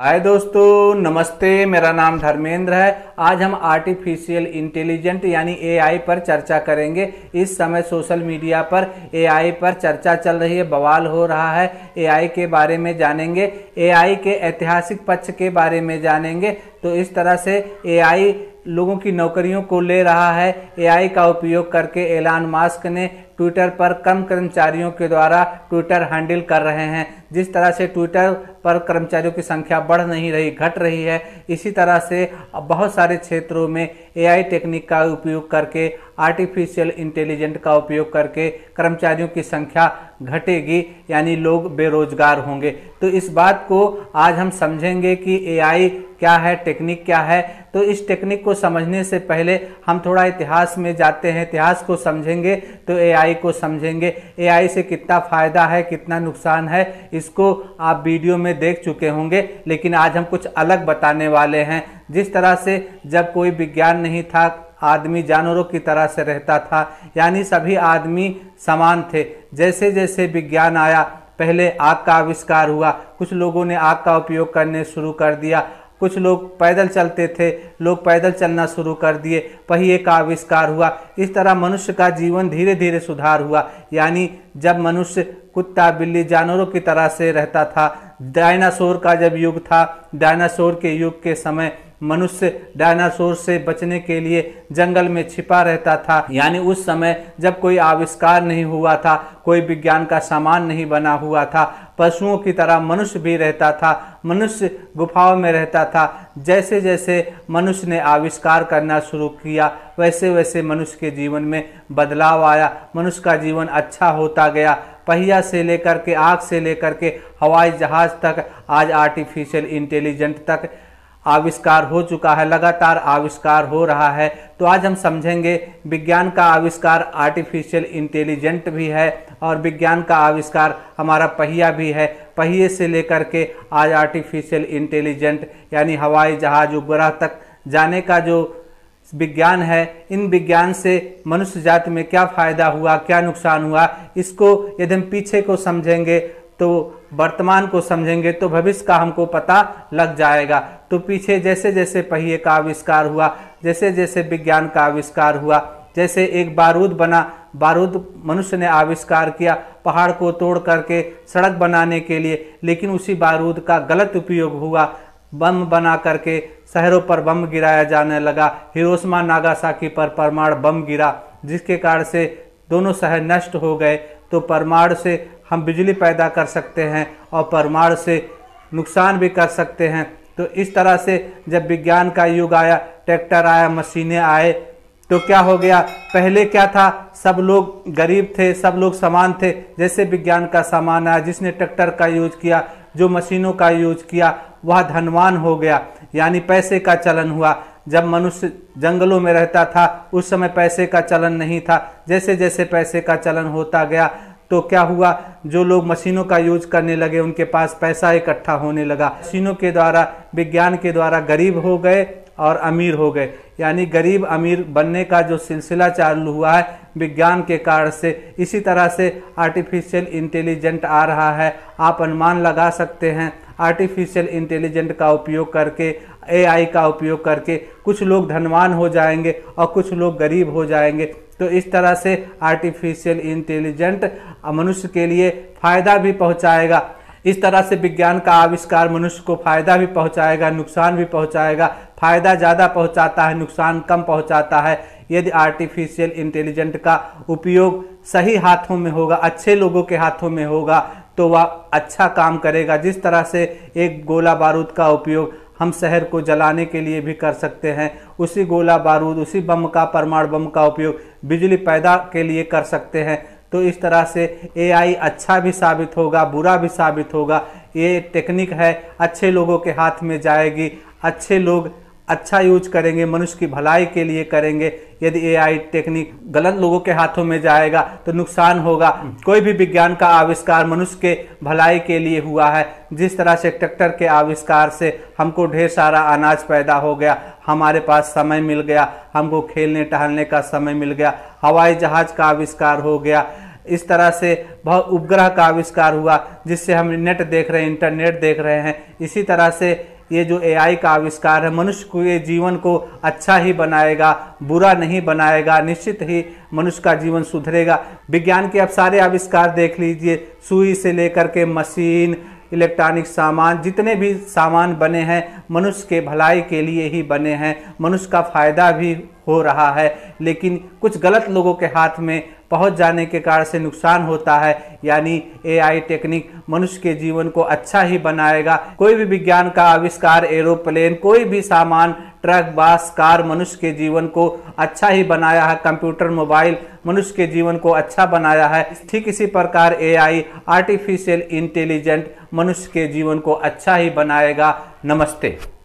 हाय दोस्तों, नमस्ते। मेरा नाम धर्मेंद्र है। आज हम आर्टिफिशियल इंटेलिजेंट यानी एआई पर चर्चा करेंगे। इस समय सोशल मीडिया पर एआई पर चर्चा चल रही है, बवाल हो रहा है। एआई के बारे में जानेंगे, एआई के ऐतिहासिक पक्ष के बारे में जानेंगे। तो इस तरह से एआई लोगों की नौकरियों को ले रहा है। एआई का उपयोग करके एलन मस्क ने ट्विटर पर कम कर्मचारियों के द्वारा ट्विटर हैंडल कर रहे हैं। जिस तरह से ट्विटर पर कर्मचारियों की संख्या बढ़ नहीं रही, घट रही है, इसी तरह से बहुत सारे क्षेत्रों में एआई टेक्निक का उपयोग करके, आर्टिफिशियल इंटेलिजेंट का उपयोग करके कर्मचारियों की संख्या घटेगी, यानी लोग बेरोजगार होंगे। तो इस बात को आज हम समझेंगे कि एआई क्या है, टेक्निक क्या है। तो इस टेक्निक को समझने से पहले हम थोड़ा इतिहास में जाते हैं। इतिहास को समझेंगे तो एआई को समझेंगे। एआई से कितना फायदा है, कितना नुकसान है, इसको आप वीडियो में देख चुके होंगे, लेकिन आज हम कुछ अलग बताने वाले हैं। जिस तरह से जब कोई विज्ञान नहीं था, आदमी जानवरों की तरह से रहता था, यानी सभी आदमी समान थे। जैसे जैसे विज्ञान आया, पहले आग का आविष्कार हुआ, कुछ लोगों ने आग का उपयोग करने शुरू कर दिया। कुछ लोग पैदल चलते थे, लोग पैदल चलना शुरू कर दिए, पहिए का आविष्कार हुआ। इस तरह मनुष्य का जीवन धीरे धीरे सुधार हुआ। यानी जब मनुष्य कुत्ता बिल्ली जानवरों की तरह से रहता था, डायनासोर का जब युग था, डायनासोर के युग के समय मनुष्य डायनासोर से बचने के लिए जंगल में छिपा रहता था। यानी उस समय जब कोई आविष्कार नहीं हुआ था, कोई विज्ञान का सामान नहीं बना हुआ था, पशुओं की तरह मनुष्य भी रहता था। मनुष्य गुफाओं में रहता था। जैसे जैसे मनुष्य ने आविष्कार करना शुरू किया, वैसे वैसे मनुष्य के जीवन में बदलाव आया। मनुष्य का जीवन अच्छा होता गया। पहिया से लेकर के, आग से लेकर के हवाई जहाज तक, आज आर्टिफिशियल इंटेलिजेंट तक आविष्कार हो चुका है। लगातार आविष्कार हो रहा है। तो आज हम समझेंगे विज्ञान का आविष्कार आर्टिफिशियल इंटेलिजेंट भी है, और विज्ञान का आविष्कार हमारा पहिया भी है। पहिए से लेकर के आज आर्टिफिशियल इंटेलिजेंट यानी हवाई जहाज, उपग्रह तक जाने का जो विज्ञान है, इन विज्ञान से मनुष्य जाति में क्या फायदा हुआ, क्या नुकसान हुआ, इसको यदि हम पीछे को समझेंगे तो वर्तमान को समझेंगे तो भविष्य का हमको पता लग जाएगा। तो पीछे जैसे जैसे पहिए का आविष्कार हुआ, जैसे जैसे विज्ञान का आविष्कार हुआ, जैसे एक बारूद बना, बारूद मनुष्य ने आविष्कार किया पहाड़ को तोड़ करके सड़क बनाने के लिए, लेकिन उसी बारूद का गलत उपयोग हुआ। बम बना करके शहरों पर बम गिराया जाने लगा। हिरोशिमा नागासाकी पर परमाणु बम गिरा, जिसके कारण से दोनों शहर नष्ट हो गए। तो परमाणु से हम बिजली पैदा कर सकते हैं और परमाणु से नुकसान भी कर सकते हैं। तो इस तरह से जब विज्ञान का युग आया, ट्रैक्टर आया, मशीनें आए, तो क्या हो गया, पहले क्या था, सब लोग गरीब थे, सब लोग समान थे। जैसे विज्ञान का सामान आया, जिसने ट्रैक्टर का यूज किया, जो मशीनों का यूज किया, वह धनवान हो गया, यानी पैसे का चलन हुआ। जब मनुष्य जंगलों में रहता था, उस समय पैसे का चलन नहीं था। जैसे जैसे पैसे का चलन होता गया, तो क्या हुआ, जो लोग मशीनों का यूज करने लगे, उनके पास पैसा इकट्ठा होने लगा। मशीनों के द्वारा, विज्ञान के द्वारा गरीब हो गए और अमीर हो गए। यानी गरीब अमीर बनने का जो सिलसिला चालू हुआ है विज्ञान के कारण से। इसी तरह से आर्टिफिशियल इंटेलिजेंट आ रहा है। आप अनुमान लगा सकते हैं, आर्टिफिशियल इंटेलिजेंट का उपयोग करके, एआई का उपयोग करके कुछ लोग धनवान हो जाएंगे और कुछ लोग गरीब हो जाएंगे। तो इस तरह से आर्टिफिशियल इंटेलिजेंट मनुष्य के लिए फायदा भी पहुंचाएगा। इस तरह से विज्ञान का आविष्कार मनुष्य को फायदा भी पहुंचाएगा, नुकसान भी पहुंचाएगा। फायदा ज़्यादा पहुंचाता है, नुकसान कम पहुंचाता है। यदि आर्टिफिशियल इंटेलिजेंट का उपयोग सही हाथों में होगा, अच्छे लोगों के हाथों में होगा, तो वह अच्छा काम करेगा। जिस तरह से एक गोला बारूद का उपयोग हम शहर को जलाने के लिए भी कर सकते हैं, उसी गोला बारूद, उसी बम का, परमाणु बम का उपयोग बिजली पैदा के लिए कर सकते हैं। तो इस तरह से एआई अच्छा भी साबित होगा, बुरा भी साबित होगा। ये टेक्निक है, अच्छे लोगों के हाथ में जाएगी, अच्छे लोग अच्छा यूज करेंगे, मनुष्य की भलाई के लिए करेंगे। यदि एआई टेक्निक गलत लोगों के हाथों में जाएगा तो नुकसान होगा। कोई भी विज्ञान का आविष्कार मनुष्य के भलाई के लिए हुआ है। जिस तरह से ट्रैक्टर के आविष्कार से हमको ढेर सारा अनाज पैदा हो गया, हमारे पास समय मिल गया, हमको खेलने टहलने का समय मिल गया। हवाई जहाज का आविष्कार हो गया, इस तरह से बहुत उपग्रह का आविष्कार हुआ जिससे हम नेट देख रहे हैं, इंटरनेट देख रहे हैं। इसी तरह से ये जो एआई का आविष्कार है मनुष्य के जीवन को अच्छा ही बनाएगा, बुरा नहीं बनाएगा। निश्चित ही मनुष्य का जीवन सुधरेगा। विज्ञान के अब सारे आविष्कार देख लीजिए, सुई से लेकर के मशीन, इलेक्ट्रॉनिक सामान, जितने भी सामान बने हैं मनुष्य के भलाई के लिए ही बने हैं। मनुष्य का फायदा भी हो रहा है, लेकिन कुछ गलत लोगों के हाथ में पहुंच जाने के कारण से नुकसान होता है। यानी एआई टेक्निक मनुष्य के जीवन को अच्छा ही बनाएगा। कोई भी विज्ञान का आविष्कार, एरोप्लेन, कोई भी सामान, ट्रक, बस, कार मनुष्य के जीवन को अच्छा ही बनाया है। कंप्यूटर, मोबाइल मनुष्य के जीवन को अच्छा बनाया है। ठीक इसी प्रकार एआई, आर्टिफिशियल इंटेलिजेंट मनुष्य के जीवन को अच्छा ही बनाएगा। नमस्ते।